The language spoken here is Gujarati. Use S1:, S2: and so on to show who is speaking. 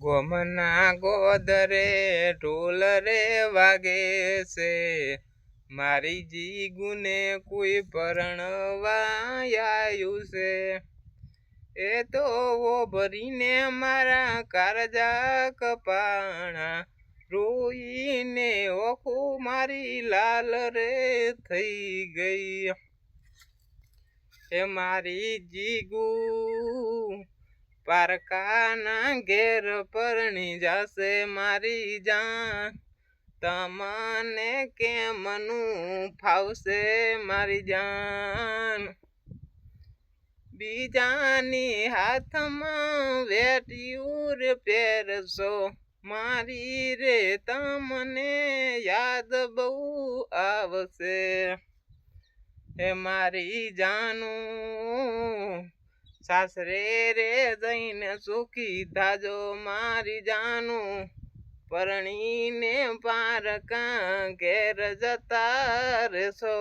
S1: ગોમના ગોદરે ઢોલ રે વાગે છે, મારી જીગુને કોઈ પરણવા આયું છે. એ તો ઓ ભરીને મારા કારજા કપાણા, રોઈને ઓખું મારી લાલ રે થઈ ગઈ. એ મારી જીગુ પારકાના ઘેર પરણી જાશે મારી જાન, તમને કેમનું ફાવશે મારી જાન. બીજાની હાથમાં વેટ્યું રે પહેરશો, મારી રે તમને યાદ બહુ આવશે. હે મારી જાનું સાસરે રે જઈને સુખી થાજો મારી જાનું, પરણીને પારકા ઘેર જતા રહેશો.